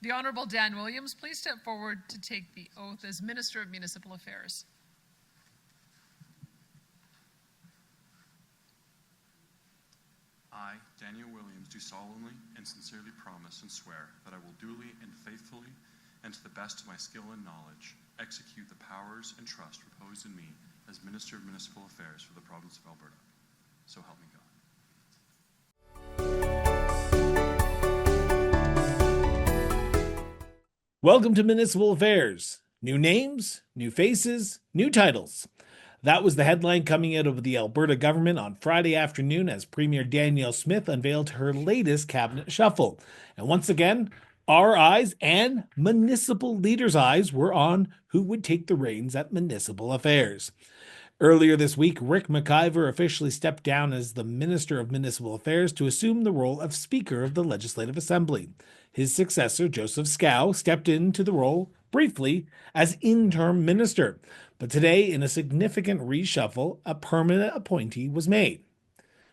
The Honourable Dan Williams, please step forward to take the oath as Minister of Municipal Affairs. I, Danielle Williams, do solemnly and sincerely promise and swear that I will duly and faithfully, and to the best of my skill and knowledge, execute the powers and trust reposed in me as Minister of Municipal Affairs for the province of Alberta. So help me God. Welcome to Municipal Affairs. New names, new faces, new titles. That was the headline coming out of the Alberta Government on Friday afternoon as Premier Danielle Smith unveiled her latest cabinet shuffle. And once again, our eyes and municipal leaders' eyes were on who would take the reins at Municipal Affairs. Earlier this week, Ric McIver officially stepped down as the Minister of Municipal Affairs to assume the role of Speaker of the Legislative Assembly. His successor, Joseph Schow, stepped into the role briefly as interim minister. But today, in a significant reshuffle, a permanent appointee was made.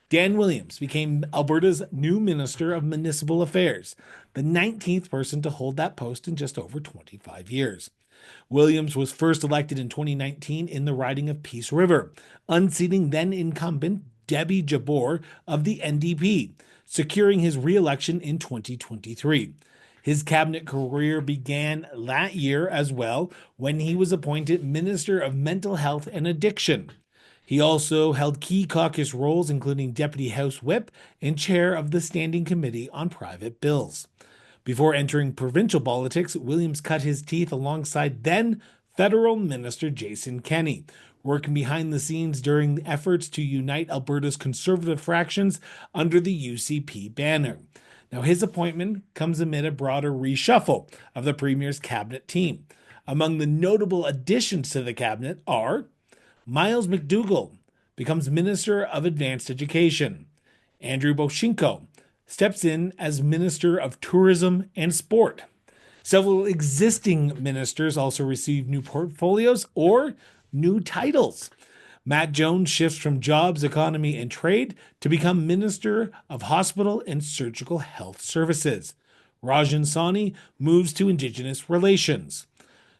Dan Williams became Alberta's new Minister of Municipal Affairs, the 19th person to hold that post in just over 25 years. Williams was first elected in 2019 in the riding of Peace River, unseating then-incumbent Debbie Jabbour of the NDP, securing his re-election in 2023. His cabinet career began that year as well when he was appointed Minister of Mental Health and Addiction. He also held key caucus roles, including Deputy House Whip and Chair of the Standing Committee on Private Bills. Before entering provincial politics, Williams cut his teeth alongside then Federal Minister Jason Kenney, working behind the scenes during efforts to unite Alberta's conservative fractions under the UCP banner. Now, his appointment comes amid a broader reshuffle of the Premier's cabinet team. Among the notable additions to the cabinet are Miles McDougall becomes Minister of Advanced Education. Andrew Boshinko steps in as Minister of Tourism and Sport. Several existing ministers also receive new portfolios or new titles. Matt Jones shifts from Jobs, Economy and Trade to become Minister of Hospital and Surgical Health Services. Rajan Sawhney moves to Indigenous Relations.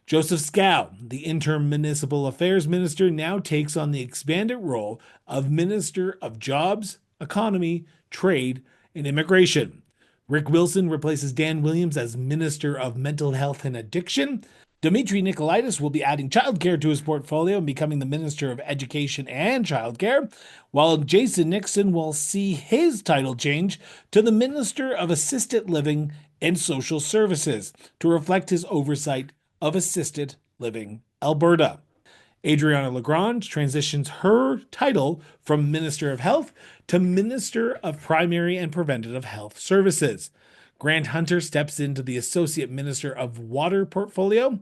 Joseph Schow, the interim Municipal Affairs Minister, now takes on the expanded role of Minister of Jobs, Economy, Trade and Immigration. Rick Wilson replaces Dan Williams as Minister of Mental Health and Addiction. Dimitri Nicolaitis will be adding childcare to his portfolio and becoming the Minister of Education and Childcare, while Jason Nixon will see his title change to the Minister of Assisted Living and Social Services to reflect his oversight of Assisted Living Alberta. Adriana Lagrange transitions her title from Minister of Health to Minister of Primary and Preventative Health Services. Grant Hunter steps into the Associate Minister of Water portfolio,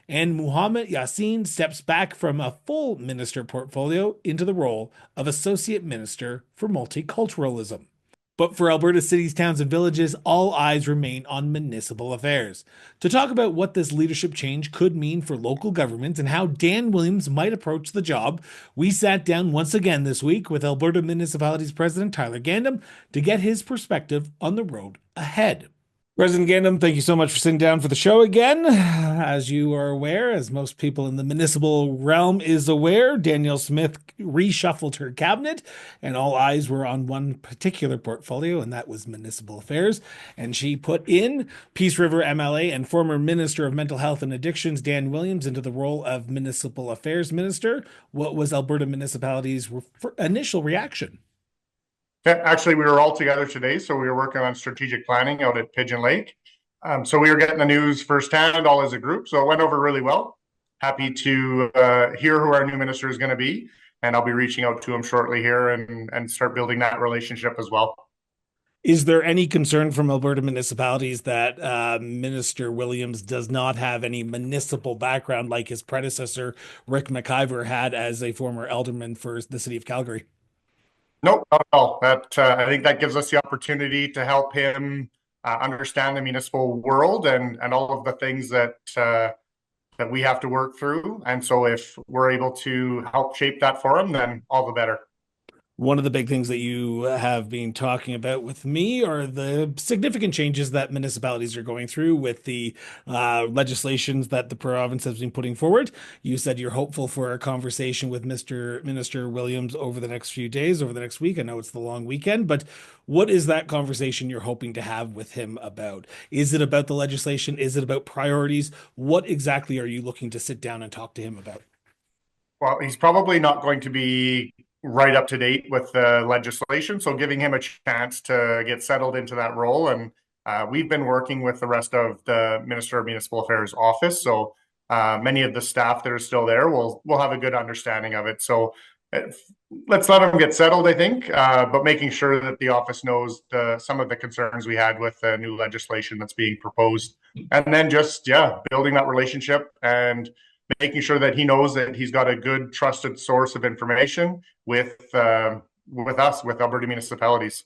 and Muhammad Yassin steps back from a full minister portfolio into the role of Associate Minister for Multiculturalism. But for Alberta cities, towns, and villages, all eyes remain on municipal affairs. To talk about what this leadership change could mean for local governments and how Dan Williams might approach the job, we sat down once again this week with Alberta Municipalities President Tyler Gandam to get his perspective on the road ahead. President Gandam, thank you so much for sitting down for the show again. As you are aware, as most people in the municipal realm is aware, Danielle Smith reshuffled her cabinet and all eyes were on one particular portfolio, and that was municipal affairs. And she put in Peace River MLA and former Minister of Mental Health and Addictions, Dan Williams, into the role of Municipal Affairs Minister. What was Alberta Municipalities' initial reaction? Actually, we were all together today, so we were working on strategic planning out at Pigeon Lake. So we were getting the news firsthand, all as a group. So it went over really well. Happy to hear who our new minister is going to be, and I'll be reaching out to him shortly here and start building that relationship as well. Is there any concern from Alberta municipalities that Minister Williams does not have any municipal background like his predecessor, Ric McIver, had as a former alderman for the city of Calgary? Nope, not at all. I think that gives us the opportunity to help him understand the municipal world and all of the things that we have to work through. And so if we're able to help shape that for him, then all the better. One of the big things that you have been talking about with me are the significant changes that municipalities are going through with the legislations that the province has been putting forward. You said you're hopeful for a conversation with Mr. Minister Williams over the next few days, over the next week. I know it's the long weekend, but what is that conversation you're hoping to have with him about? Is it about the legislation? Is it about priorities? What exactly are you looking to sit down and talk to him about? Well, he's probably not going to be right up to date with the legislation, so giving him a chance to get settled into that role. And we've been working with the rest of the Minister of Municipal Affairs office, so many of the staff that are still there will have a good understanding of it. So let's let him get settled, I think, but making sure that the office knows some of the concerns we had with the new legislation that's being proposed, and then just building that relationship and making sure that he knows that he's got a good, trusted source of information with us, with Alberta municipalities.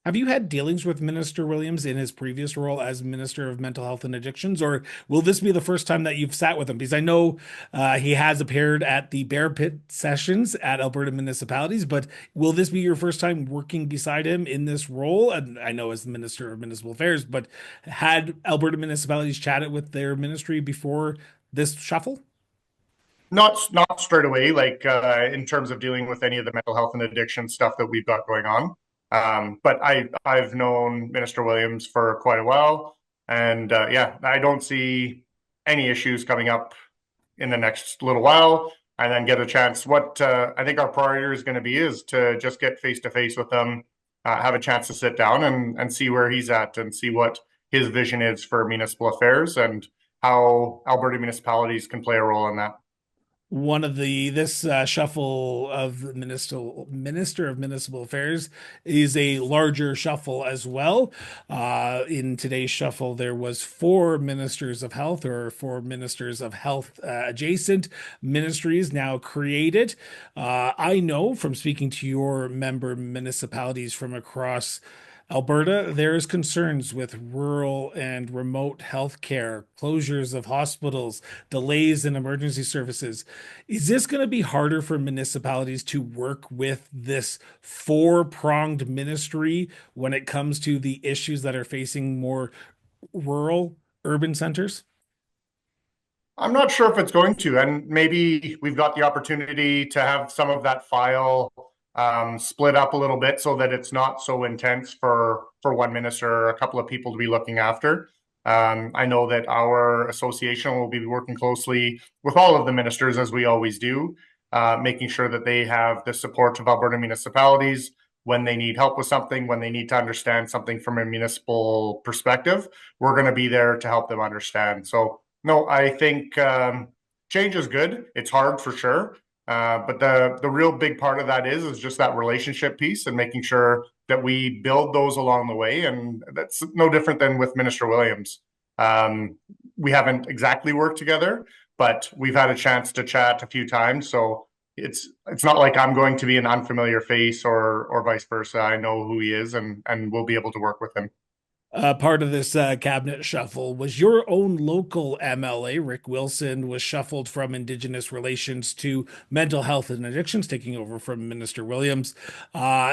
Have you had dealings with Minister Williams in his previous role as Minister of Mental Health and Addictions, or will this be the first time that you've sat with him? Because I know he has appeared at the Bear Pit sessions at Alberta municipalities, but will this be your first time working beside him in this role? And I know as the Minister of Municipal Affairs, but had Alberta municipalities chatted with their ministry before this shuffle? Not straight away, like in terms of dealing with any of the mental health and addiction stuff that we've got going on. But I've known Minister Williams for quite a while, and I don't see any issues coming up in the next little while. And then get a chance. What I think our priority is going to be is to just get face to face with them, have a chance to sit down and see where he's at and see what his vision is for municipal affairs and how Alberta municipalities can play a role in that. One of this shuffle of the Minister of Municipal Affairs is a larger shuffle as well. In today's shuffle, there was four ministers of health or four ministers of health adjacent ministries now created. I know from speaking to your member municipalities from across Alberta, there is concerns with rural and remote healthcare, closures of hospitals, delays in emergency services. Is this going to be harder for municipalities to work with this four-pronged ministry when it comes to the issues that are facing more rural urban centers? I'm not sure if it's going to, and maybe we've got the opportunity to have some of that file split up a little bit so that it's not so intense for one minister or a couple of people to be looking after. I know that our association will be working closely with all of the ministers, as we always do, making sure that they have the support of Alberta municipalities when they need help with something, when they need to understand something from a municipal perspective. We're going to be there to help them understand. So, no, I think change is good. It's hard for sure. But the real big part of that is just that relationship piece and making sure that we build those along the way. And that's no different than with Minister Williams. We haven't exactly worked together, but we've had a chance to chat a few times. So it's not like I'm going to be an unfamiliar face or vice versa. I know who he is and we'll be able to work with him. Part of this cabinet shuffle was your own local MLA, Rick Wilson, was shuffled from Indigenous Relations to Mental Health and Addictions, taking over from Minister Williams.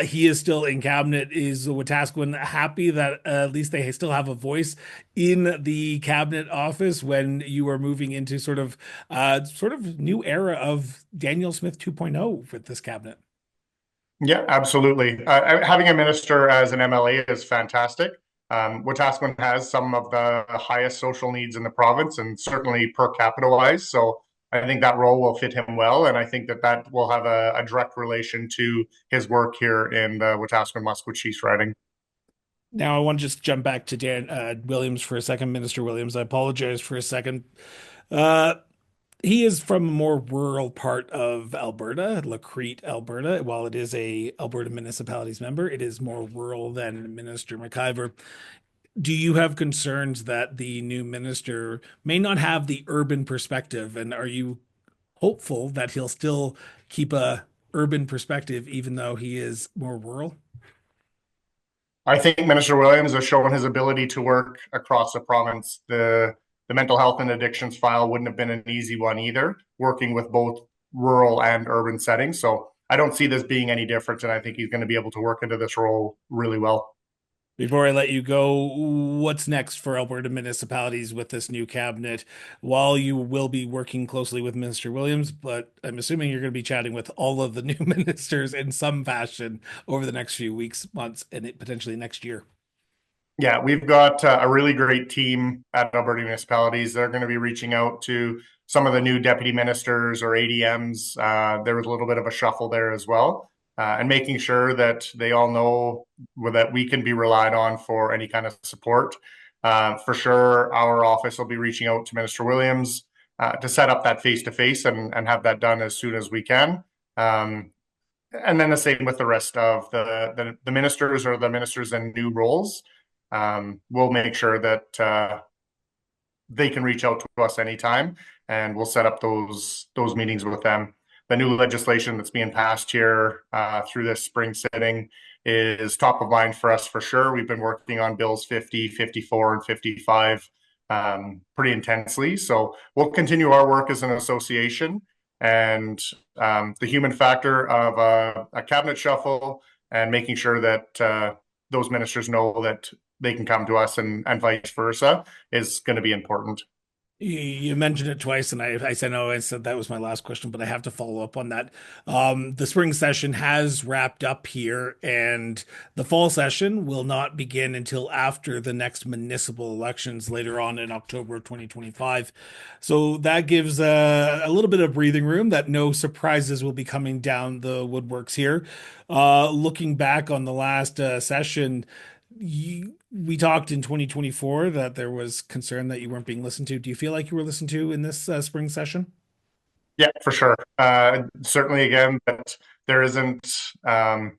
He is still in cabinet. Is Wetaskiwin happy that at least they still have a voice in the cabinet office when you are moving into sort of new era of Danielle Smith 2.0 with this cabinet? Yeah, absolutely. Having a minister as an MLA is fantastic. Wetaskiwin has some of the highest social needs in the province and certainly per capita wise. So I think that role will fit him well. And I think that will have a direct relation to his work here in the Wetaskiwin-Muskwa-Chiefs riding. Now, I want to just jump back to Dan Williams for a second, Minister Williams. I apologize for a second. He is from a more rural part of Alberta, Lacrete, Alberta. While it is a Alberta Municipalities member, it is more rural than Minister McIver. Do you have concerns that the new minister may not have the urban perspective? And are you hopeful that he'll still keep a urban perspective even though he is more rural? I think Minister Williams has shown his ability to work across the province. The mental health and addictions file wouldn't have been an easy one either, working with both rural and urban settings. So I don't see this being any different, and I think he's going to be able to work into this role really well. Before I let you go, what's next for Alberta municipalities with this new cabinet? While you will be working closely with Minister Williams, but I'm assuming you're going to be chatting with all of the new ministers in some fashion over the next few weeks, months, and potentially next year. Yeah, we've got a really great team at Alberta municipalities. They're going to be reaching out to some of the new deputy ministers or ADMs. There was a little bit of a shuffle there as well, and making sure that they all know that we can be relied on for any kind of support. For sure, our office will be reaching out to Minister Williams to set up that face-to-face and have that done as soon as we can. And then the same with the rest of the ministers or the ministers in new roles. We'll make sure that they can reach out to us anytime, and we'll set up those meetings with them. The new legislation that's being passed here through this spring sitting is top of mind for us for sure. We've been working on bills 50, 54, and 55 pretty intensely. So we'll continue our work as an association, and the human factor of a cabinet shuffle and making sure that those ministers know that they can come to us and vice versa is going to be important. You mentioned it twice, and I said no. I said that was my last question, but I have to follow up on that. The spring session has wrapped up here, and the fall session will not begin until after the next municipal elections later on in October of 2025. So that gives a little bit of breathing room that no surprises will be coming down the woodworks here. Looking back on the last session, we talked in 2024 that there was concern that you weren't being listened to. Do you feel like you were listened to in this spring session? Yeah, for sure. Certainly, again, that there isn't, there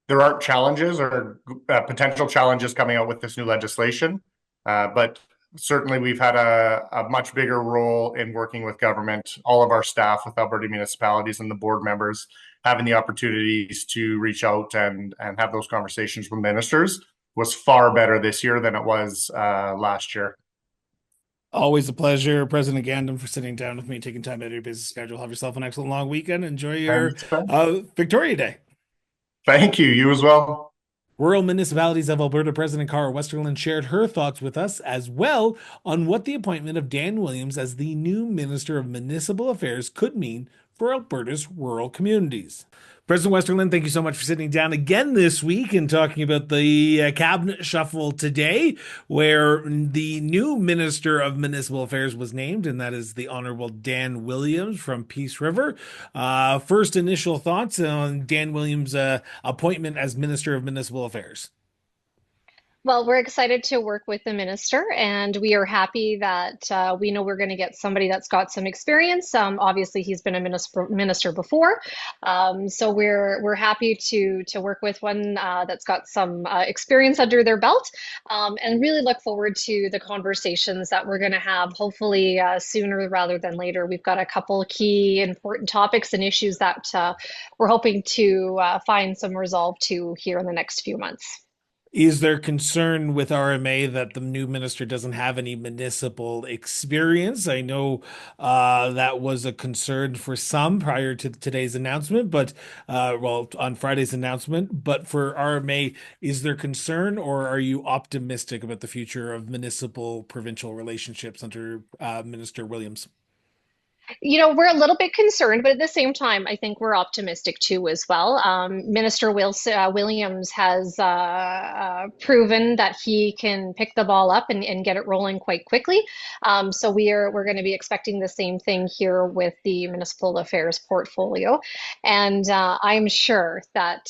aren't challenges or potential challenges coming out with this new legislation. But certainly, we've had a much bigger role in working with government, all of our staff with Alberta municipalities and the board members having the opportunities to reach out and have those conversations with ministers was far better this year than it was last year. Always a pleasure, President Gandam, for sitting down with me, taking time out of your busy schedule. Have yourself an excellent long weekend. Enjoy your Victoria Day. Thank you. You as well. Rural Municipalities of Alberta President Cara Westerland shared her thoughts with us as well on what the appointment of Dan Williams as the new Minister of Municipal Affairs could mean for Alberta's rural communities. President Westerland, thank you so much for sitting down again this week and talking about the cabinet shuffle today, where the new Minister of Municipal Affairs was named, and that is the Honorable Dan Williams from Peace River. First initial thoughts on Dan Williams' appointment as Minister of Municipal Affairs. Well, we're excited to work with the minister, and we are happy that we know we're going to get somebody that's got some experience. Obviously, he's been a minister before, so we're happy to work with one that's got some experience under their belt, and really look forward to the conversations that we're going to have. Hopefully, sooner rather than later. We've got a couple key important topics and issues that we're hoping to find some resolve to here in the next few months. Is there concern with RMA that the new minister doesn't have any municipal experience? I know that was a concern for some prior to today's announcement, but on Friday's announcement. But for RMA, is there concern, or are you optimistic about the future of municipal provincial relationships under Minister Williams? You know, we're a little bit concerned, but at the same time, I think we're optimistic too as well. Minister Williams has proven that he can pick the ball up and get it rolling quite quickly. So we're going to be expecting the same thing here with the municipal affairs portfolio. And I'm sure that,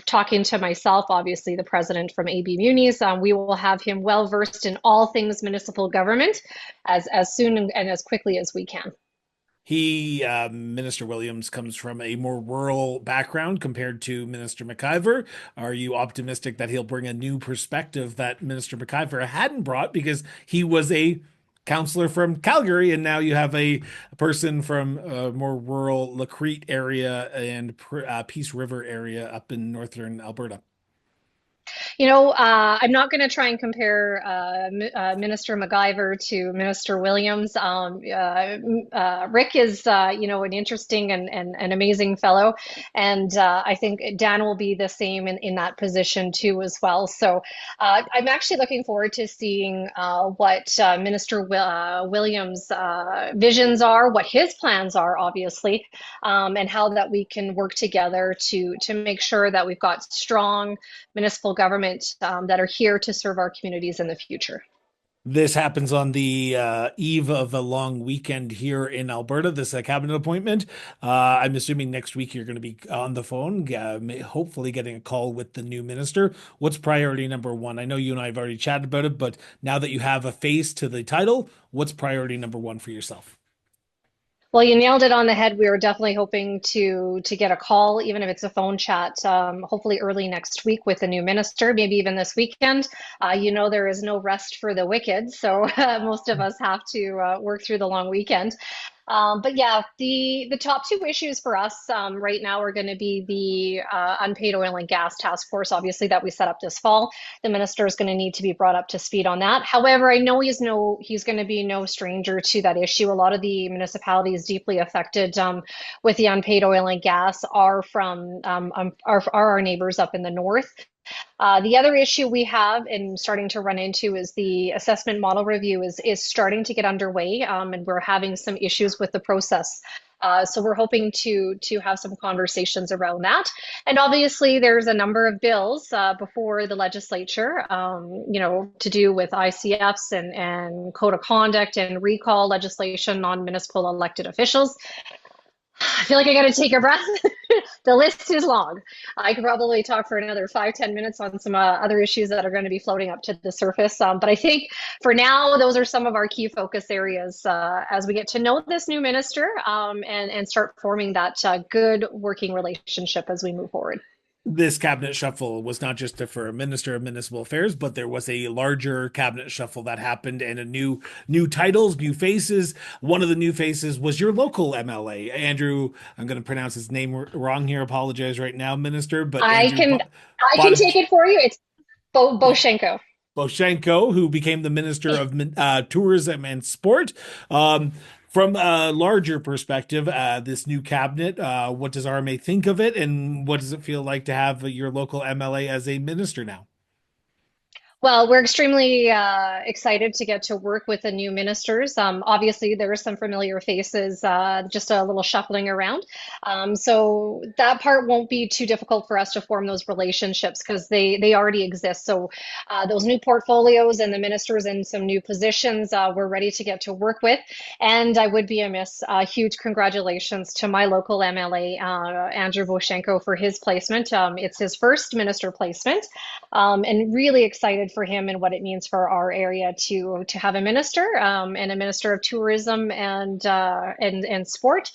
talking to myself, obviously the president from AB Munis, we will have him well versed in all things municipal government as soon and as quickly as we can. Minister Williams comes from a more rural background compared to Minister McIver. Are you optimistic that he'll bring a new perspective that Minister McIver hadn't brought because he was a councillor from Calgary, and now you have a person from a more rural Lacrete area and Peace River area up in northern Alberta? I'm not going to try and compare Minister McIver to Minister Williams. Rick is, an interesting and an amazing fellow, and I think Dan will be the same in that position too as well. So I'm actually looking forward to seeing what Minister Williams' visions are, what his plans are, obviously, and how that we can work together to make sure that we've got strong municipal government that are here to serve our communities in the future. This happens on the eve of a long weekend here in Alberta, this cabinet appointment. I'm assuming next week you're going to be on the phone, hopefully getting a call with the new minister. What's priority number one? I know you and I have already chatted about it, but now that you have a face to the title, what's priority number one for yourself? Well, you nailed it on the head. We are definitely hoping to get a call, even if it's a phone chat, hopefully early next week with the new minister, maybe even this weekend. There is no rest for the wicked, so most of us have to work through the long weekend. But yeah, the top two issues for us right now are going to be the unpaid oil and gas task force, obviously, that we set up this fall. The minister is going to need to be brought up to speed on that. However, I know he's going to be no stranger to that issue. A lot of the municipalities deeply affected with the unpaid oil and gas are from are our neighbors up in the north. The other issue we have and starting to run into is the assessment model review is starting to get underway, and we're having some issues with the process. So we're hoping to have some conversations around that. And obviously, there's a number of bills before the legislature, to do with ICFs and code of conduct and recall legislation on municipal elected officials. I feel like I got to take a breath. The list is long. I could probably talk for another 5-10 minutes on some other issues that are going to be floating up to the surface. But I think for now, those are some of our key focus areas as we get to know this new minister and start forming that good working relationship as we move forward. This cabinet shuffle was not just for a minister of municipal affairs, but there was a larger cabinet shuffle that happened and a new titles, new faces. One of the new faces was your local MLA, Andrew. I'm going to pronounce his name wrong here. Apologize right now, Minister. But I Andrew can take it for you. It's Boshenko. Boshenko, who became the Minister of Tourism and Sport. From a larger perspective, this new cabinet, what does RMA think of it, and what does it feel like to have your local MLA as a minister now? Well, we're extremely excited to get to work with the new ministers. Obviously, there are some familiar faces, just a little shuffling around. So that part won't be too difficult for us to form those relationships because they already exist. So those new portfolios and the ministers in some new positions, we're ready to get to work with. And I would be amiss. Huge congratulations to my local MLA, Andrew Boshenko, for his placement. It's his first minister placement, and really excited for him and what it means for our area to have a minister and a minister of tourism and sport.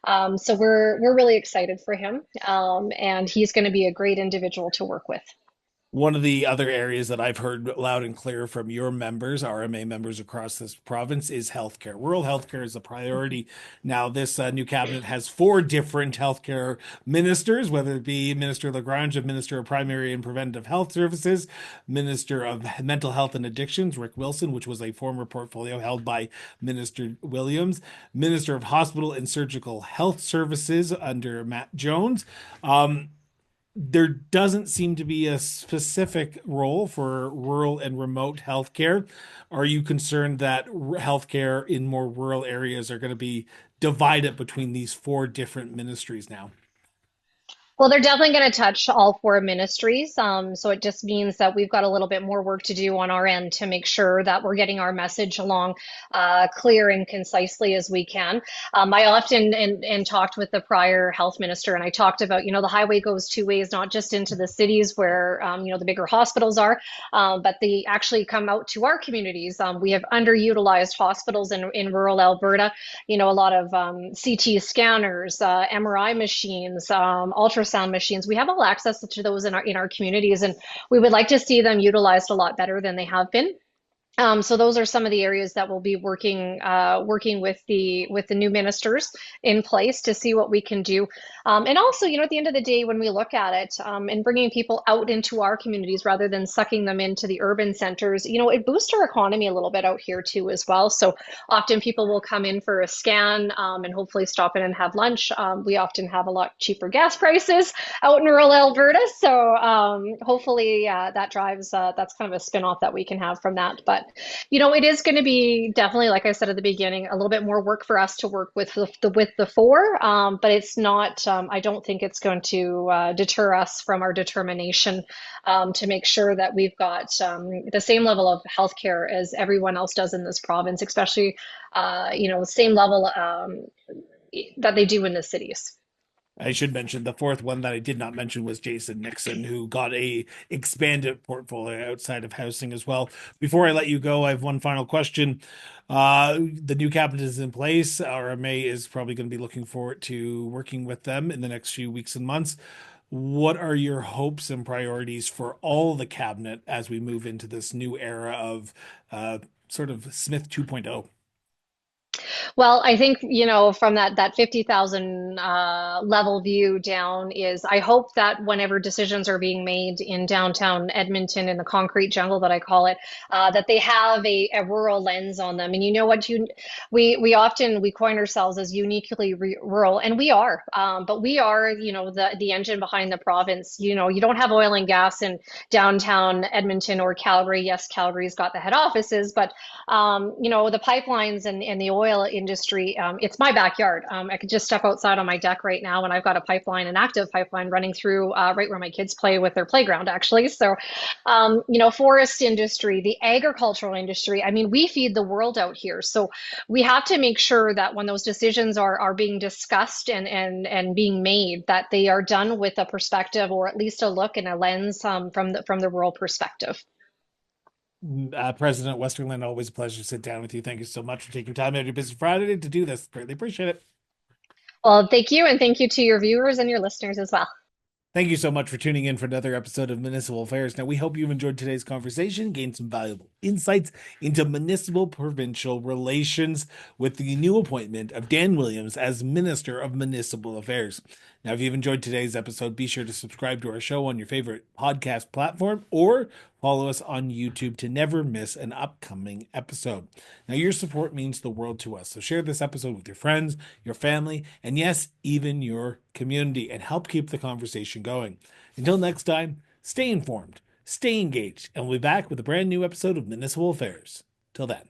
So we're really excited for him, and he's going to be a great individual to work with. One of the other areas that I've heard loud and clear from your members, RMA members across this province, is healthcare. Rural healthcare is a priority. Now, this new cabinet has 4 different healthcare ministers, whether it be Minister Lagrange, Minister of Primary and Preventive Health Services, Minister of Mental Health and Addictions, Rick Wilson, which was a former portfolio held by Minister Williams, Minister of Hospital and Surgical Health Services under Matt Jones. There doesn't seem to be a specific role for rural and remote healthcare. Are you concerned that healthcare in more rural areas are going to be divided between these 4 different ministries now? Well, they're definitely going to touch all 4 ministries. So it just means that we've got a little bit more work to do on our end to make sure that we're getting our message along clear and concisely as we can. I often and talked with the prior health minister, and I talked about, the highway goes 2 ways, not just into the cities where, the bigger hospitals are, but they actually come out to our communities. We have underutilized hospitals in rural Alberta, a lot of CT scanners, MRI machines, ultrasound machines. We have all access to those in our communities, and we would like to see them utilized a lot better than they have been. So those are some of the areas that we'll be working with the new ministers in place to see what we can do. And also, at the end of the day, when we look at it, and bringing people out into our communities rather than sucking them into the urban centers, it boosts our economy a little bit out here too as well. So often people will come in for a scan, and hopefully stop in and have lunch. We often have a lot cheaper gas prices out in rural Alberta, so hopefully that drives that's kind of a spin-off that we can have from that. But it is going to be definitely, like I said at the beginning, a little bit more work for us to work with the four. But it's not. I don't think it's going to deter us from our determination to make sure that we've got the same level of healthcare as everyone else does in this province, especially the same level that they do in the cities. I should mention the fourth one that I did not mention was Jason Nixon, who got a expanded portfolio outside of housing as well. Before I let you go, I have one final question. The new cabinet is in place. RMA is probably going to be looking forward to working with them in the next few weeks and months. What are your hopes and priorities for all the cabinet as we move into this new era of sort of Smith 2.0? Well, I think, from that 50,000 level view down is I hope that whenever decisions are being made in downtown Edmonton, in the concrete jungle that I call it, that they have a rural lens on them. And you know what, we coin ourselves as uniquely rural, and we are, but we are, the engine behind the province. You don't have oil and gas in downtown Edmonton or Calgary. Yes, Calgary's got the head offices, but the pipelines and the oil industry, it's my backyard. I could just step outside on my deck right now, and I've got a pipeline, an active pipeline running through right where my kids play with their playground, actually. So, forest industry, the agricultural industry, I mean, we feed the world out here. So we have to make sure that when those decisions are being discussed and being made, that they are done with a perspective, or at least a look and a lens from the rural perspective. President Westerland, always a pleasure to sit down with you. Thank you so much for taking time out of your busy Friday to do this. Greatly appreciate it. Well, thank you, and thank you to your viewers and your listeners as well. Thank you so much for tuning in for another episode of Municipal Affairs. Now, we hope you've enjoyed today's conversation, gained some valuable insights into municipal-provincial relations with the new appointment of Dan Williams as Minister of Municipal Affairs. Now, if you've enjoyed today's episode, be sure to subscribe to our show on your favorite podcast platform or follow us on YouTube to never miss an upcoming episode. Now, your support means the world to us, so share this episode with your friends, your family, and yes, even your community, and help keep the conversation going. Until next time, stay informed, stay engaged, and we'll be back with a brand new episode of Municipal Affairs. Till then.